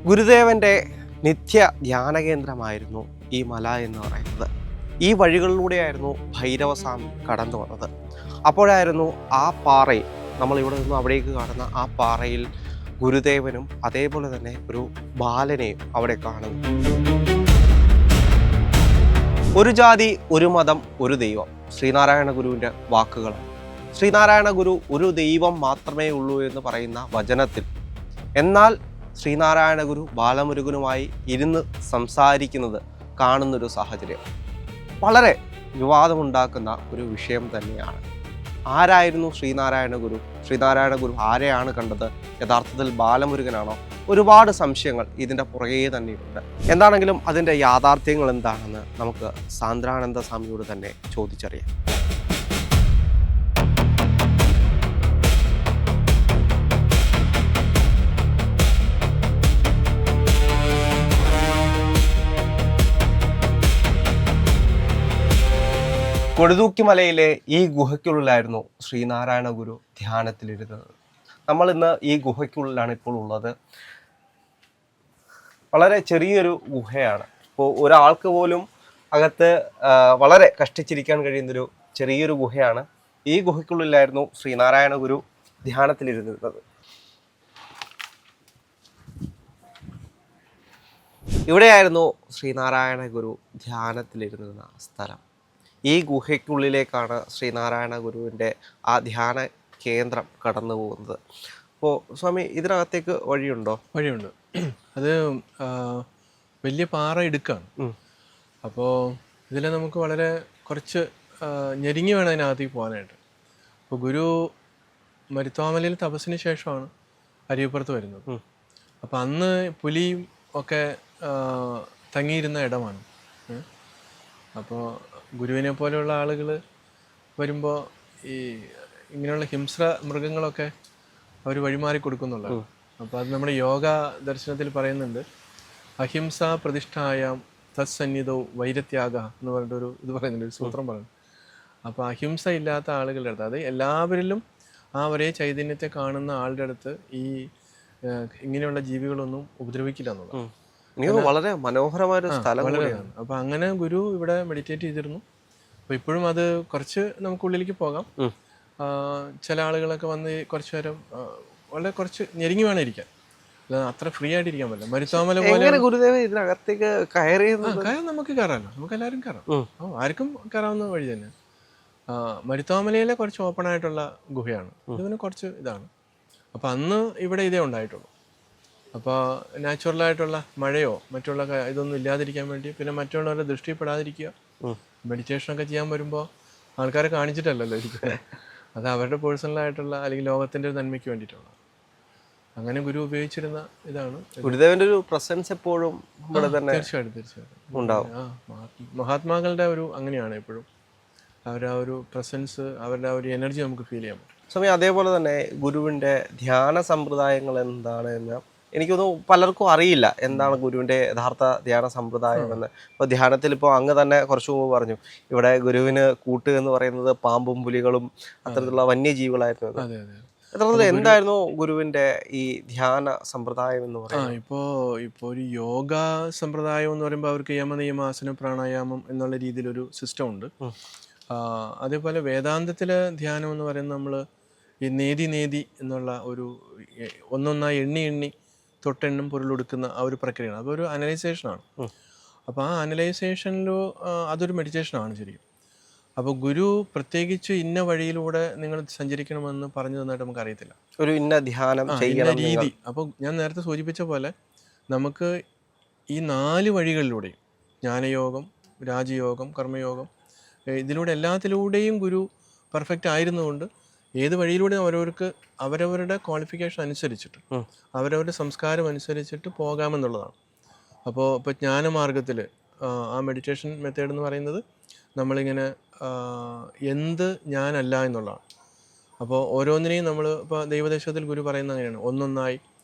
ഗുരുദേവൻ്റെ നിത്യ ധ്യാന കേന്ദ്രമായിരുന്നു ഈ മല എന്ന് പറയുന്നത്. ഈ വഴികളിലൂടെയായിരുന്നു ഭൈരവസ്വാമി കടന്നു വന്നത്. അപ്പോഴായിരുന്നു ആ പാറയിൽ, നമ്മളിവിടെ നിന്നും അവിടേക്ക് കാണുന്ന ആ പാറയിൽ ഗുരുദേവനും അതേപോലെ തന്നെ ഒരു ബാലനെയും അവിടെ കാണുന്നു. ഒരു ജാതി, ഒരു മതം, ഒരു ദൈവം, ശ്രീനാരായണ ഗുരുവിൻ്റെ വാക്കുകളാണ്. ശ്രീനാരായണ ഗുരു ഒരു ദൈവം മാത്രമേ ഉള്ളൂ എന്ന് പറയുന്ന വചനത്തിൽ, എന്നാൽ ശ്രീനാരായണ ഗുരു ബാലമുരുകനുമായി ഇരുന്ന് സംസാരിക്കുന്നത് കാണുന്നൊരു സാഹചര്യം വളരെ വിവാദമുണ്ടാക്കുന്ന ഒരു വിഷയം തന്നെയാണ്. ആരായിരുന്നു ശ്രീനാരായണ ഗുരു? ശ്രീനാരായണ ഗുരു ആരെയാണ് കണ്ടത്? യഥാർത്ഥത്തിൽ ബാലമുരുകനാണോ? ഒരുപാട് സംശയങ്ങൾ ഇതിൻ്റെ പുറകെ തന്നെയുണ്ട്. എന്താണെങ്കിലും അതിൻ്റെ യാഥാർത്ഥ്യങ്ങൾ എന്താണെന്ന് നമുക്ക് സാന്ദ്രാനന്ദ സ്വാമിയോട് തന്നെ ചോദിച്ചറിയാം. കൊടിതൂക്കിമലയിലെ ഈ ഗുഹയ്ക്കുള്ളിലായിരുന്നു ശ്രീനാരായണ ഗുരു ധ്യാനത്തിലിരുന്നത്. നമ്മൾ ഇന്ന് ഈ ഗുഹയ്ക്കുള്ളിലാണ് ഇപ്പോൾ ഉള്ളത്. വളരെ ചെറിയൊരു ഗുഹയാണ്. ഇപ്പോൾ ഒരാൾക്ക് പോലും അകത്ത് വളരെ കഷ്ടിച്ചിരിക്കാൻ കഴിയുന്നൊരു ചെറിയൊരു ഗുഹയാണ്. ഈ ഗുഹയ്ക്കുള്ളിലായിരുന്നു ശ്രീനാരായണ ഗുരു ധ്യാനത്തിലിരുന്നത്. ഇവിടെയായിരുന്നു ശ്രീനാരായണ ഗുരു ധ്യാനത്തിലിരുന്ന സ്ഥലം. ഈ ഗുഹയ്ക്കുള്ളിലേക്കാണ് ശ്രീനാരായണ ഗുരുവിൻ്റെ ആ ധ്യാന കേന്ദ്രം കടന്നു പോകുന്നത്. അപ്പോൾ സ്വാമി, ഇതിനകത്തേക്ക് വഴിയുണ്ടോ? വഴിയുണ്ട്. അത് വലിയ പാറ ഇടുക്കാണ്. അപ്പോൾ ഇതിൽ നമുക്ക് വളരെ കുറച്ച് ഞെരുങ്ങി വേണം അതിനകത്തേക്ക് പോകാനായിട്ട്. അപ്പോൾ ഗുരു മരുത്വാമലയിൽ തപസ്സിന് ശേഷമാണ് അരിയപ്പുറത്ത് വരുന്നത്. അപ്പോൾ അന്ന് പുലിയും ഒക്കെ തങ്ങിയിരുന്ന ഇടമാണ്. അപ്പോൾ ഗുരുവിനെ പോലെയുള്ള ആളുകൾ വരുമ്പോൾ ഈ ഇങ്ങനെയുള്ള ഹിംസ്ര മൃഗങ്ങളൊക്കെ അവർ വഴിമാറി കൊടുക്കുന്നുള്ളതാണ്. അപ്പോൾ അത് നമ്മുടെ യോഗ ദർശനത്തിൽ പറയുന്നുണ്ട്, അഹിംസ പ്രതിഷ്ഠായാം തത്സന്നിധോ വൈരത്യാഗ എന്ന് പറഞ്ഞിട്ടൊരു ഇത് പറയുന്നുണ്ട്, ഒരു സൂത്രം പറയുന്നു. അപ്പോൾ അഹിംസ ഇല്ലാത്ത ആളുകളുടെ അടുത്ത്, അത് എല്ലാവരിലും ആ ഒരേ ചൈതന്യത്തെ കാണുന്ന ആളുടെ അടുത്ത് ഈ ഇങ്ങനെയുള്ള ജീവികളൊന്നും ഉപദ്രവിക്കില്ല എന്നുള്ളത് വളരെ മനോഹരമായ സ്ഥലം. അപ്പൊ അങ്ങനെ ഗുരു ഇവിടെ മെഡിറ്റേറ്റ് ചെയ്തിരുന്നു. അപ്പൊ ഇപ്പോഴും അത് കുറച്ച് നമുക്കുള്ളിലേക്ക് പോകാം. ചില ആളുകളൊക്കെ വന്ന് കുറച്ചു നേരം വളരെ കുറച്ച് ഞെരുങ്ങി വേണം ഇരിക്കാൻ, അത്ര ഫ്രീ ആയിട്ട് ഇരിക്കാൻ പറ്റില്ല. മരുത്വാമല പോലെ ഗുരുദേവൻ ഇതിനകത്തേക്ക് കയറാം, നമുക്ക് കയറാമല്ലോ, നമുക്ക് എല്ലാവരും കയറാം. ആർക്കും കയറാവുന്ന വഴി തന്നെ. മരുത്വാമലയിലെ കുറച്ച് ഓപ്പൺ ആയിട്ടുള്ള ഗുഹയാണ്, ഇതിന് കുറച്ച് ഇതാണ്. അപ്പൊ അന്ന് ഇവിടെ ഇതേ ഉണ്ടായിട്ടുള്ളൂ. അപ്പോൾ നാച്ചുറലായിട്ടുള്ള മഴയോ മറ്റുള്ള ഇതൊന്നും ഇല്ലാതിരിക്കാൻ വേണ്ടി, പിന്നെ മറ്റുള്ളവരുടെ ദൃഷ്ടിപ്പെടാതിരിക്കുക, മെഡിറ്റേഷനൊക്കെ ചെയ്യാൻ വരുമ്പോൾ ആൾക്കാരെ കാണിച്ചിട്ടല്ലല്ലോ ഇരിക്കുക, അത് അവരുടെ പേഴ്സണലായിട്ടുള്ള അല്ലെങ്കിൽ ലോകത്തിൻ്റെ ഒരു നന്മയ്ക്ക് വേണ്ടിയിട്ടുള്ള, അങ്ങനെ ഗുരു ഉപയോഗിച്ചിരുന്ന ഇതാണ്. ഗുരുദേവന്റെ ഒരു പ്രസൻസ് എപ്പോഴും തീർച്ചയായിട്ടും ഉണ്ടാവും. മഹാത്മാക്കളുടെ ഒരു അങ്ങനെയാണ് എപ്പോഴും അവരുടെ ആ ഒരു പ്രസൻസ്, അവരുടെ ആ ഒരു എനർജി നമുക്ക് ഫീൽ ചെയ്യാൻ പറ്റും. സമയം അതേപോലെ തന്നെ ഗുരുവിൻ്റെ ധ്യാന സമ്പ്രദായങ്ങൾ എന്താണ് എന്ന് എനിക്കൊന്നും പലർക്കും അറിയില്ല. എന്താണ് ഗുരുവിൻ്റെ യഥാർത്ഥ ധ്യാന സമ്പ്രദായം എന്ന്. ഇപ്പോൾ ധ്യാനത്തിൽ ഇപ്പോൾ അങ്ങ് തന്നെ കുറച്ചു മുമ്പ് പറഞ്ഞു, ഇവിടെ ഗുരുവിന് കൂട്ട് എന്ന് പറയുന്നത് പാമ്പും പുലികളും അത്തരത്തിലുള്ള വന്യജീവികളായിരുന്നു. യഥാർത്ഥത്തിൽ എന്തായിരുന്നു ഗുരുവിൻ്റെ ഈ ധ്യാന സമ്പ്രദായം എന്ന് പറയുന്നത്? ഇപ്പോൾ ഒരു യോഗ സമ്പ്രദായം എന്ന് പറയുമ്പോൾ അവർക്ക് യമനിയമാസനം പ്രാണായാമം എന്നുള്ള രീതിയിലൊരു സിസ്റ്റം ഉണ്ട്. അതേപോലെ വേദാന്തത്തിലെ ധ്യാനം എന്ന് പറയുന്നത് നമ്മൾ ഈ നേതി എന്നുള്ള ഒരു ഒന്നൊന്നായി എണ്ണി തൊട്ടെണ്ണും പൊരുളെടുക്കുന്ന ആ ഒരു പ്രക്രിയയാണ്. അതൊരു അനലൈസേഷനാണ്. അപ്പോൾ ആ അനലൈസേഷനിലോ അതൊരു മെഡിറ്റേഷനാണ് ശരിക്കും. അപ്പോൾ ഗുരു പ്രത്യേകിച്ച് ഇന്ന വഴിയിലൂടെ നിങ്ങൾ സഞ്ചരിക്കണമെന്ന് പറഞ്ഞു തന്നിട്ട് നമുക്ക് അറിയത്തില്ല, ഒരു ഇന്ന ധ്യാനം ചെയ്യുന്ന രീതി. അപ്പോൾ ഞാൻ നേരത്തെ സൂചിപ്പിച്ച പോലെ നമുക്ക് ഈ 4 വഴികളിലൂടെയും, ജ്ഞാനയോഗം, രാജയോഗം, കർമ്മയോഗം, ഇതിലൂടെ എല്ലാത്തിലൂടെയും ഗുരു പെർഫെക്റ്റ് ആയിരുന്നുകൊണ്ട് ഏത് വഴിയിലൂടെ അവരവർക്ക് അവരവരുടെ ക്വാളിഫിക്കേഷൻ അനുസരിച്ചിട്ട്, അവരവരുടെ സംസ്കാരം അനുസരിച്ചിട്ട് പോകാമെന്നുള്ളതാണ്. ഇപ്പോൾ ജ്ഞാനമാർഗത്തിൽ ആ മെഡിറ്റേഷൻ മെത്തേഡ് എന്ന് പറയുന്നത് നമ്മളിങ്ങനെ എന്ത് ഞാനല്ല എന്നുള്ളതാണ്. അപ്പോൾ ഓരോന്നിനെയും നമ്മൾ ഇപ്പോൾ ദൈവദേശത്തിൽ ഗുരു പറയുന്നത് അങ്ങനെയാണ്, ഒന്നൊന്നായി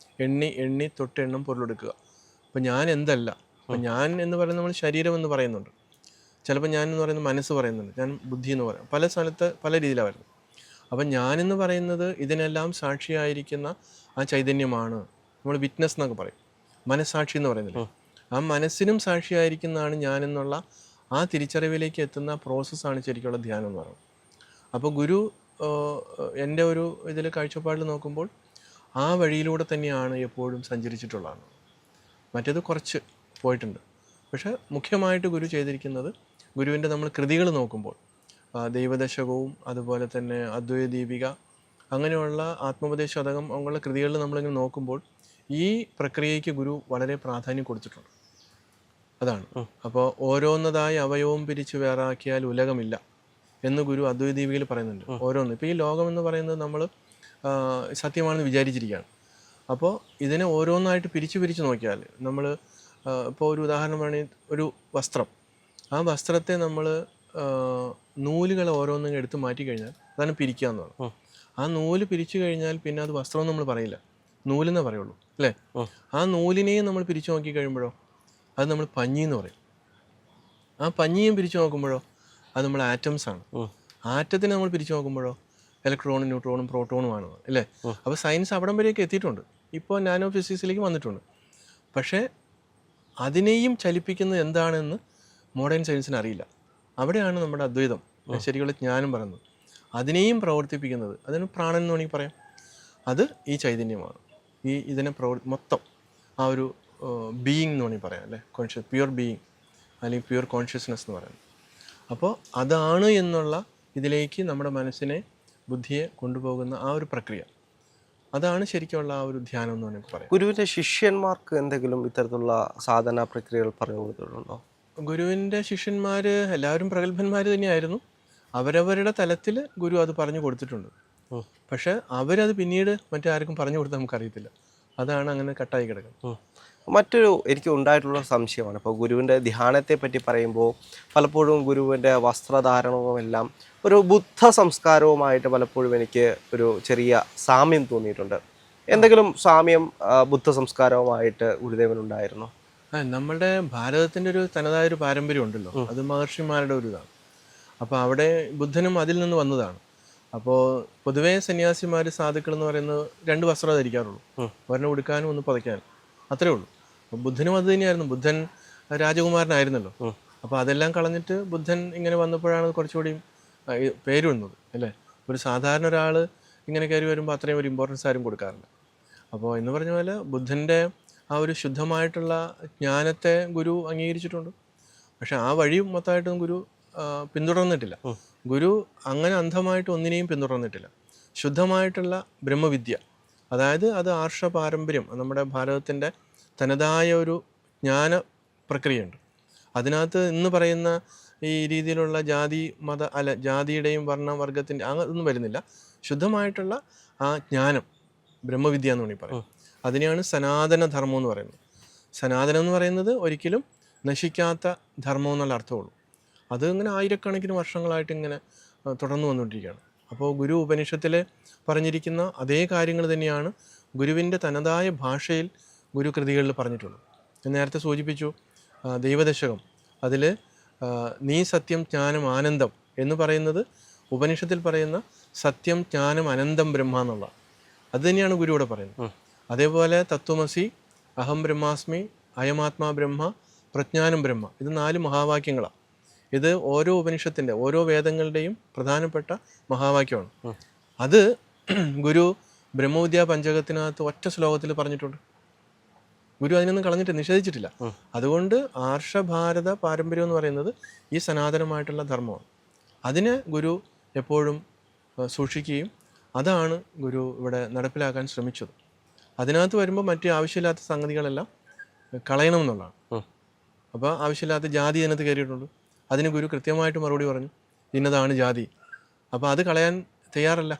എണ്ണി തൊട്ടെണ്ണം പൊരുളെടുക്കുക. അപ്പോൾ ഞാൻ എന്തല്ല, അപ്പോൾ ഞാൻ എന്ന് പറയുന്നത് നമ്മൾ ശരീരം എന്ന് പറയുന്നുണ്ട്, ചിലപ്പോൾ ഞാൻ എന്ന് പറയുന്നത് മനസ്സ് പറയുന്നുണ്ട്, ഞാൻ ബുദ്ധി എന്ന് പറയാം, പല സ്ഥലത്ത് പല രീതിയിലാണ് വരുന്നത്. അപ്പം ഞാനെന്ന് പറയുന്നത് ഇതിനെല്ലാം സാക്ഷിയായിരിക്കുന്ന ആ ചൈതന്യമാണ്, നമ്മൾ വിറ്റ്നസ് എന്നൊക്കെ പറയും. മനസ്സാക്ഷി എന്ന് പറയുന്നില്ലേ, ആ മനസ്സിനും സാക്ഷിയായിരിക്കുന്നതാണ് ഞാനെന്നുള്ള ആ തിരിച്ചറിവിലേക്ക് എത്തുന്ന പ്രോസസ്സാണ് ശരിക്കുള്ള ധ്യാനം എന്ന് പറയുന്നത്. അപ്പോൾ ഗുരു എൻ്റെ ഒരു ഇതിൽ കാഴ്ചപ്പാടിൽ നോക്കുമ്പോൾ ആ വഴിയിലൂടെ തന്നെയാണ് എപ്പോഴും സഞ്ചരിച്ചിട്ടുള്ളതാണ്. മറ്റേത് കുറച്ച് പോയിട്ടുണ്ട്. പക്ഷേ മുഖ്യമായിട്ട് ഗുരു ചെയ്തിരിക്കുന്നത്, ഗുരുവിൻ്റെ നമ്മൾ കൃതികൾ നോക്കുമ്പോൾ ദൈവദശകവും അതുപോലെ തന്നെ അദ്വൈത ദീപിക അങ്ങനെയുള്ള ആത്മോപദേശ ശതകം അങ്ങനെയുള്ള കൃതികളിൽ നമ്മളിങ്ങനെ നോക്കുമ്പോൾ ഈ പ്രക്രിയയ്ക്ക് ഗുരു വളരെ പ്രാധാന്യം കൊടുത്തിട്ടുണ്ട്. അതാണ്. അപ്പോൾ ഓരോന്നതായി അവയവം പിരിച്ച് വേറാക്കിയാൽ ഉലകമില്ല എന്ന് ഗുരു അദ്വൈത ദീപികയിൽ പറയുന്നുണ്ട്. ഓരോന്ന് ഇപ്പോൾ ഈ ലോകം എന്ന് പറയുന്നത് നമ്മൾ സത്യമാണെന്ന് വിചാരിച്ചിരിക്കുകയാണ്. അപ്പോൾ ഇതിനെ ഓരോന്നായിട്ട് പിരിച്ച് നോക്കിയാൽ നമ്മൾ ഇപ്പോൾ ഒരു ഉദാഹരണം വേണമെങ്കിൽ ഒരു വസ്ത്രം, ആ വസ്ത്രത്തെ നമ്മൾ നൂലുകൾ ഓരോന്നും എടുത്ത് മാറ്റി കഴിഞ്ഞാൽ അതാണ് പിരിക്കുക എന്നാണ്. ആ നൂല് പിരിച്ചു കഴിഞ്ഞാൽ പിന്നെ അത് വസ്ത്രം നമ്മൾ പറയില്ല, നൂലെന്നേ പറയുള്ളൂ അല്ലേ. ആ നൂലിനെയും നമ്മൾ പിരിച്ചു നോക്കി കഴിയുമ്പോഴോ അത് നമ്മൾ പഞ്ഞി എന്ന് പറയും. ആ പഞ്ഞിയും പിരിച്ചു നോക്കുമ്പോഴോ അത് നമ്മൾ ആറ്റംസാണ്. ആറ്റത്തിനെ നമ്മൾ പിരിച്ചു നോക്കുമ്പോഴോ ഇലക്ട്രോണും ന്യൂട്രോണും പ്രോട്ടോണുമാണ് അല്ലേ. അപ്പോൾ സയൻസ് അവിടം വരെയൊക്കെ എത്തിയിട്ടുണ്ട്, ഇപ്പോൾ നാനോ ഫിസിക്സിലേക്ക് വന്നിട്ടുണ്ട്. പക്ഷേ അതിനെയും ചലിപ്പിക്കുന്നത് എന്താണെന്ന് മോഡേൺ സയൻസിന് അറിയില്ല. അവിടെയാണ് നമ്മുടെ അദ്വൈതം ശരിക്കുള്ള ജ്ഞാനം പറയുന്നത്. അതിനെയും പ്രവർത്തിപ്പിക്കുന്നത്, അതിന് പ്രാണൻ എന്ന് വേണമെങ്കിൽ പറയാം, അത് ഈ ചൈതന്യമാണ്. ഇതിനെ മൊത്തം ആ ഒരു ബീയിങ് എന്ന് വേണമെങ്കിൽ പറയാം അല്ലേ, കോൺഷ്യസ് പ്യുവർ ബീയിങ് അല്ലെങ്കിൽ പ്യുവർ കോൺഷ്യസ്നെസ് എന്ന് പറയുന്നത്. അപ്പോൾ അതാണ് എന്നുള്ള ഇതിലേക്ക് നമ്മുടെ മനസ്സിനെ, ബുദ്ധിയെ കൊണ്ടുപോകുന്ന ആ ഒരു പ്രക്രിയ, അതാണ് ശരിക്കുള്ള ആ ഒരു ധ്യാനം എന്ന് വേണമെങ്കിൽ പറയാം. ഗുരുവിൻ്റെ ശിഷ്യന്മാർക്ക് എന്തെങ്കിലും ഇത്തരത്തിലുള്ള സാധന പ്രക്രിയകൾ പറഞ്ഞു കൊടുത്തിട്ടുണ്ടോ? ഗുരുവിൻ്റെ ശിഷ്യന്മാർ എല്ലാവരും പ്രഗത്ഭന്മാർ തന്നെയായിരുന്നു. അവരവരുടെ തലത്തിൽ ഗുരു അത് പറഞ്ഞു കൊടുത്തിട്ടുണ്ട്. പക്ഷെ അവരത് പിന്നീട് മറ്റാർക്കും പറഞ്ഞു കൊടുത്താൽ നമുക്കറിയത്തില്ല. അതാണ് അങ്ങനെ കട്ടായി കിടക്കുന്നത്. മറ്റൊരു എനിക്ക് ഉണ്ടായിട്ടുള്ള സംശയമാണ്, ഇപ്പോൾ ഗുരുവിൻ്റെ ധ്യാനത്തെ പറ്റി പറയുമ്പോൾ പലപ്പോഴും ഗുരുവിൻ്റെ വസ്ത്രധാരണവും എല്ലാം ഒരു ബുദ്ധ സംസ്കാരവുമായിട്ട് പലപ്പോഴും എനിക്ക് ഒരു ചെറിയ സാമ്യം തോന്നിയിട്ടുണ്ട്. എന്തെങ്കിലും സാമ്യം ബുദ്ധ സംസ്കാരവുമായിട്ട് ഗുരുദേവനുണ്ടായിരുന്നോ? നമ്മളുടെ ഭാരതത്തിൻ്റെ ഒരു തനതായൊരു പാരമ്പര്യം ഉണ്ടല്ലോ, അത് മഹർഷിമാരുടെ ഒരു ഇതാണ്. അപ്പോൾ അവിടെ ബുദ്ധനും അതിൽ നിന്ന് വന്നതാണ്. അപ്പോൾ പൊതുവേ സന്യാസിമാർ, സാധുക്കൾ എന്ന് പറയുന്നത് 2 വസ്ത്രം ധരിക്കാറുള്ളൂ, ഒരെണ്ണം ഉടുക്കാനും ഒന്ന് പുതയ്ക്കാനും, അത്രേ ഉള്ളൂ. അപ്പോൾ ബുദ്ധനും അത് തന്നെയായിരുന്നു. ബുദ്ധൻ രാജകുമാരനായിരുന്നല്ലോ. അപ്പോൾ അതെല്ലാം കളഞ്ഞിട്ട് ബുദ്ധൻ ഇങ്ങനെ വന്നപ്പോഴാണ് കുറച്ചുകൂടി പേര് വന്നത് അല്ലേ. ഒരു സാധാരണ ഒരാൾ ഇങ്ങനെ കയറി വരുമ്പോൾ അത്രയും ഒരു ഇമ്പോർട്ടൻസ് ആരും കൊടുക്കാറില്ല. അപ്പോൾ എന്ന് പറഞ്ഞ പോലെ ബുദ്ധൻ്റെ ആ ഒരു ശുദ്ധമായിട്ടുള്ള ജ്ഞാനത്തെ ഗുരു അംഗീകരിച്ചിട്ടുണ്ട്. പക്ഷെ ആ വഴി മൊത്തമായിട്ടും ഗുരു പിന്തുടർന്നിട്ടില്ല. ഗുരു അങ്ങനെ അന്ധമായിട്ട് ഒന്നിനെയും പിന്തുടർന്നിട്ടില്ല. ശുദ്ധമായിട്ടുള്ള ബ്രഹ്മവിദ്യ, അതായത് അത് ആർഷ പാരമ്പര്യം, നമ്മുടെ ഭാരതത്തിൻ്റെ തനതായ ഒരു ജ്ഞാന പ്രക്രിയയുണ്ട്. അതിനകത്ത് ഇന്ന് പറയുന്ന ഈ രീതിയിലുള്ള ജാതിയുടെയും വർണ്ണവർഗത്തിൻ്റെ അതൊന്നും വരുന്നില്ല. ശുദ്ധമായിട്ടുള്ള ആ ജ്ഞാനം, ബ്രഹ്മവിദ്യ എന്ന് വേണമെങ്കിൽ പറയാം. അതിനെയാണ് സനാതന ധർമ്മം എന്ന് പറയുന്നത്. സനാതനം എന്ന് പറയുന്നത് ഒരിക്കലും നശിക്കാത്ത ധർമ്മം എന്നുള്ള അർത്ഥമുള്ളൂ. അത് ഇങ്ങനെ ആയിരക്കണക്കിന് വർഷങ്ങളായിട്ട് ഇങ്ങനെ തുടർന്നു വന്നുകൊണ്ടിരിക്കുകയാണ്. അപ്പോൾ ഗുരു ഉപനിഷത്തിൽ പറഞ്ഞിരിക്കുന്ന അതേ കാര്യങ്ങൾ തന്നെയാണ് ഗുരുവിൻ്റെ തനതായ ഭാഷയിൽ ഗുരു കൃതികളിൽ പറഞ്ഞിട്ടുള്ളത്. ഞാൻ നേരത്തെ സൂചിപ്പിച്ചു ദൈവദശകം, അതിൽ നീ സത്യം ജ്ഞാനം ആനന്ദം എന്ന് പറയുന്നത് ഉപനിഷത്തിൽ പറയുന്ന സത്യം ജ്ഞാനം അനന്തം ബ്രഹ്മ എന്നുള്ള അത് തന്നെയാണ് ഗുരു ഇവിടെ പറയുന്നത്. അതേപോലെ തത്വമസി, അഹം ബ്രഹ്മാസ്മി, അയമാത്മാ ബ്രഹ്മ, പ്രജ്ഞാനം ബ്രഹ്മ, ഇത് 4 മഹാവാക്യങ്ങളാണ്. ഇത് ഓരോ ഉപനിഷത്തിൻ്റെ, ഓരോ വേദങ്ങളുടെയും പ്രധാനപ്പെട്ട മഹാവാക്യമാണ്. അത് ഗുരു ബ്രഹ്മവിദ്യാ പഞ്ചകത്തിനകത്ത് ഒറ്റ ശ്ലോകത്തിൽ പറഞ്ഞിട്ടുണ്ട്. ഗുരു അതിനൊന്നും കളഞ്ഞിട്ട് നിഷേധിച്ചിട്ടില്ല. അതുകൊണ്ട് ആർഷഭാരത പാരമ്പര്യം എന്ന് പറയുന്നത് ഈ സനാതനമായിട്ടുള്ള ധർമ്മമാണ്. അതിനെ ഗുരു എപ്പോഴും സൂക്ഷിക്കുകയും അതാണ് ഗുരു ഇവിടെ നടപ്പിലാക്കാൻ ശ്രമിച്ചത്. അതിനകത്ത് വരുമ്പോൾ മറ്റ് ആവശ്യമില്ലാത്ത സംഗതികളെല്ലാം കളയണമെന്നുള്ളതാണ്. അപ്പോൾ ആവശ്യമില്ലാത്ത ജാതി അതിനകത്ത് കയറിയിട്ടുണ്ട്. അതിന് ഗുരു കൃത്യമായിട്ട് മറുപടി പറഞ്ഞു, ഇന്നതാണ് ജാതി. അപ്പോൾ അത് കളയാൻ തയ്യാറല്ല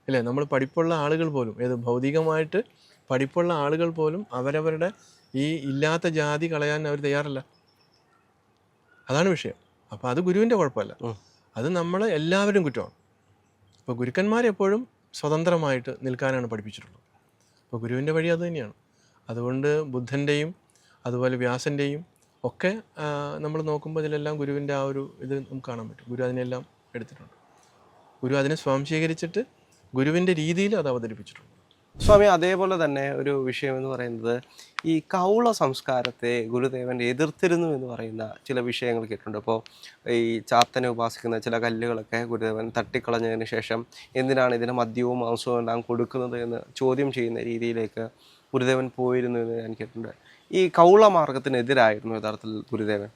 അല്ലേ. നമ്മൾ പഠിപ്പുള്ള ആളുകൾ പോലും, ഭൗതികമായിട്ട് പഠിപ്പുള്ള ആളുകൾ പോലും അവരവരുടെ ഈ ഇല്ലാത്ത ജാതി കളയാൻ അവർ തയ്യാറല്ല. അതാണ് വിഷയം. അപ്പോൾ അത് ഗുരുവിൻ്റെ കുഴപ്പമല്ല, അത് നമ്മൾ എല്ലാവരും കുറ്റമാണ്. അപ്പോൾ ഗുരുക്കന്മാരെപ്പോഴും സ്വതന്ത്രമായിട്ട് നിൽക്കാനാണ് പഠിപ്പിച്ചിട്ടുള്ളത്. അപ്പോൾ ഗുരുവിൻ്റെ വഴി അത് തന്നെയാണ്. അതുകൊണ്ട് ബുദ്ധൻ്റെയും അതുപോലെ വ്യാസൻ്റെയും ഒക്കെ നമ്മൾ നോക്കുമ്പോൾ ഇതിലെല്ലാം ഗുരുവിൻ്റെ ആ ഒരു ഇത് നമുക്ക് കാണാൻ പറ്റും. ഗുരു അതിനെല്ലാം എടുത്തിട്ടുണ്ട്. ഗുരു അതിനെ സ്വാംശീകരിച്ചിട്ട് ഗുരുവിൻ്റെ രീതിയിൽ അത് അവതരിപ്പിച്ചിട്ടുണ്ട്. സ്വാമി, അതേപോലെ തന്നെ ഒരു വിഷയം എന്ന് പറയുന്നത് ഈ കൗള സംസ്കാരത്തെ ഗുരുദേവൻ എതിർത്തിരുന്നു എന്ന് പറയുന്ന ചില വിഷയങ്ങൾ കേട്ടിട്ടുണ്ട്. അപ്പോൾ ഈ ചാത്തനെ ഉപാസിക്കുന്ന ചില കല്ലുകളൊക്കെ ഗുരുദേവൻ തട്ടിക്കളഞ്ഞതിന് ശേഷം എന്തിനാണ് ഇതിന് മദ്യവും മാംസവും എല്ലാം കൊടുക്കുന്നത് എന്ന് ചോദ്യം ചെയ്യുന്ന രീതിയിലേക്ക് ഗുരുദേവൻ പോയിരുന്നു എന്ന് ഞാൻ കേട്ടിട്ടുണ്ട്. ഈ കൗള മാർഗത്തിനെതിരായിരുന്നു യഥാർത്ഥത്തിൽ ഗുരുദേവൻ.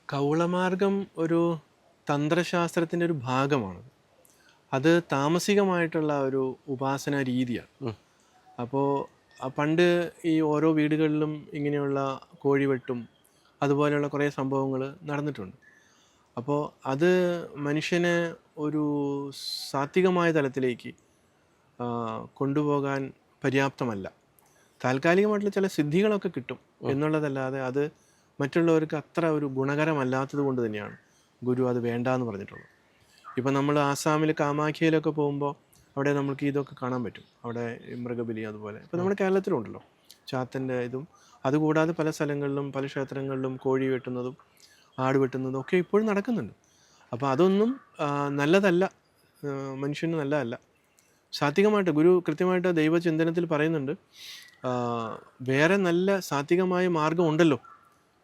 കൗളമാർഗം ഒരു തന്ത്രശാസ്ത്രത്തിൻ്റെ ഒരു ഭാഗമാണ്. അത് താമസികമായിട്ടുള്ള ഒരു ഉപാസന രീതിയാണ്. അപ്പോൾ പണ്ട് ഈ ഓരോ വീടുകളിലും ഇങ്ങനെയുള്ള കോഴിവെട്ടും അതുപോലെയുള്ള കുറേ സംഭവങ്ങൾ നടന്നിട്ടുണ്ട്. അപ്പോൾ അത് മനുഷ്യനെ ഒരു സാത്വികമായ തലത്തിലേക്ക് കൊണ്ടുപോകാൻ പര്യാപ്തമല്ല. താൽക്കാലികമായിട്ടുള്ള ചില സിദ്ധികളൊക്കെ കിട്ടും എന്നുള്ളതല്ലാതെ അത് മറ്റുള്ളവർക്ക് അത്ര ഒരു ഗുണകരമല്ലാത്തത് കൊണ്ട് തന്നെയാണ് ഗുരു അത് വേണ്ടാന്ന് പറഞ്ഞിട്ടുള്ളത്. ഇപ്പം നമ്മൾ ആസാമിൽ കാമാഖ്യയിലൊക്കെ പോകുമ്പോൾ അവിടെ നമുക്ക് ഇതൊക്കെ കാണാൻ പറ്റും. അവിടെ മൃഗബലി അതുപോലെ ഇപ്പം നമ്മുടെ കേരളത്തിലുണ്ടല്ലോ ചാത്തൻ്റെ ഇതും. അതുകൂടാതെ പല സ്ഥലങ്ങളിലും പല ക്ഷേത്രങ്ങളിലും കോഴി വെട്ടുന്നതും ആട് വെട്ടുന്നതും ഒക്കെ ഇപ്പോഴും നടക്കുന്നുണ്ട്. അപ്പോൾ അതൊന്നും നല്ലതല്ല, മനുഷ്യന് നല്ലതല്ല. സാത്വികമായിട്ട് ഗുരു കൃത്യമായിട്ട് ദൈവചിന്തനത്തിൽ പറയുന്നുണ്ട്, വേറെ നല്ല സാത്വികമായ മാർഗം ഉണ്ടല്ലോ,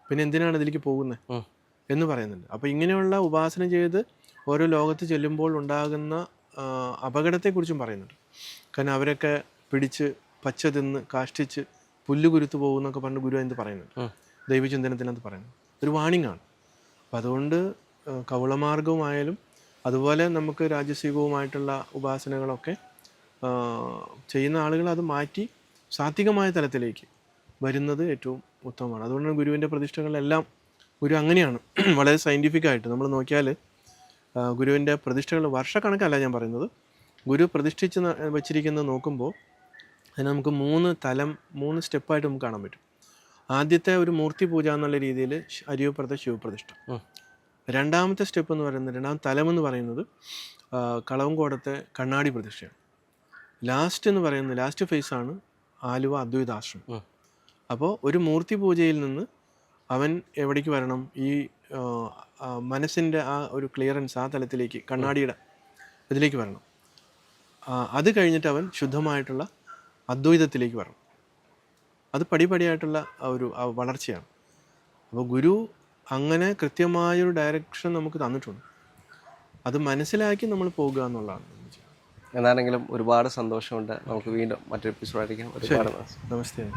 പിന്നെ എന്തിനാണ് ഇതിലേക്ക് പോകുന്നത് എന്ന് പറയുന്നുണ്ട്. അപ്പോൾ ഇങ്ങനെയുള്ള ഉപാസന ചെയ്ത് ഓരോ ലോകത്ത് ചെല്ലുമ്പോൾ ഉണ്ടാകുന്ന അപകടത്തെക്കുറിച്ചും പറയുന്നുണ്ട്. കാരണം അവരൊക്കെ പിടിച്ച് പച്ച തിന്ന് കാഷ്ടിച്ച് പുല്ല് കുരുത്ത് പോകുന്നൊക്കെ പറഞ്ഞ് ഗുരു എന്ത് പറയുന്നുണ്ട്, ദൈവചിന്തനത്തിനകത്ത് പറയുന്നത് ഒരു വാണിംഗ് ആണ്. അപ്പം അതുകൊണ്ട് കൗളമാർഗവുമായാലും അതുപോലെ നമുക്ക് രാജസികവുമായിട്ടുള്ള ഉപാസനകളൊക്കെ ചെയ്യുന്ന ആളുകൾ അത് മാറ്റി സാത്വികമായ തലത്തിലേക്ക് വരുന്നത് ഏറ്റവും ഉത്തമമാണ്. അതുകൊണ്ടാണ് ഗുരുവിൻ്റെ പ്രതിഷ്ഠകളെല്ലാം ഗുരു അങ്ങനെയാണ് വളരെ സയൻറ്റിഫിക്കായിട്ട് നമ്മൾ നോക്കിയാൽ ഗുരുവിൻ്റെ പ്രതിഷ്ഠകൾ വർഷക്കണക്കല്ല ഞാൻ പറയുന്നത്, ഗുരു പ്രതിഷ്ഠിച്ച് വച്ചിരിക്കുന്നത് നോക്കുമ്പോൾ അതിന് നമുക്ക് 3 സ്റ്റെപ്പായിട്ട് നമുക്ക് കാണാൻ പറ്റും. ആദ്യത്തെ ഒരു മൂർത്തി പൂജ എന്നുള്ള രീതിയിൽ അരിയപ്പുറത്തെ ശിവപ്രതിഷ്ഠ. രണ്ടാമത്തെ സ്റ്റെപ്പ് എന്ന് പറയുന്നത്, രണ്ടാമത്തെ തലമെന്ന് പറയുന്നത് കളവങ്കോടത്തെ കണ്ണാടി പ്രതിഷ്ഠയാണ്. ലാസ്റ്റ് ഫേസാണ് ആലുവ അദ്വൈതാശ്രമം. അപ്പോൾ ഒരു മൂർത്തി പൂജയിൽ നിന്ന് അവൻ എവിടേക്ക് വരണം, ഈ മനസ്സിൻ്റെ ആ ഒരു ക്ലിയറൻസ് ആ തലത്തിലേക്ക് കണ്ണാടിയുടെ ഇതിലേക്ക് വരണം. അത് കഴിഞ്ഞിട്ട് അവൻ ശുദ്ധമായിട്ടുള്ള അദ്വൈതത്തിലേക്ക് വരണം. അത് പടിപടിയായിട്ടുള്ള ഒരു വളർച്ചയാണ്. അപ്പോൾ ഗുരു അങ്ങനെ കൃത്യമായൊരു ഡയറക്ഷൻ നമുക്ക് തന്നിട്ടുണ്ട്. അത് മനസ്സിലാക്കി നമ്മൾ പോകുക എന്നുള്ളതാണ്. എന്താണെങ്കിലും ഒരുപാട് സന്തോഷമുണ്ട്. നമുക്ക് വീണ്ടും മറ്റൊരു എപ്പിസോഡായിരിക്കും. ഒരുപാട് നമസ്തേ.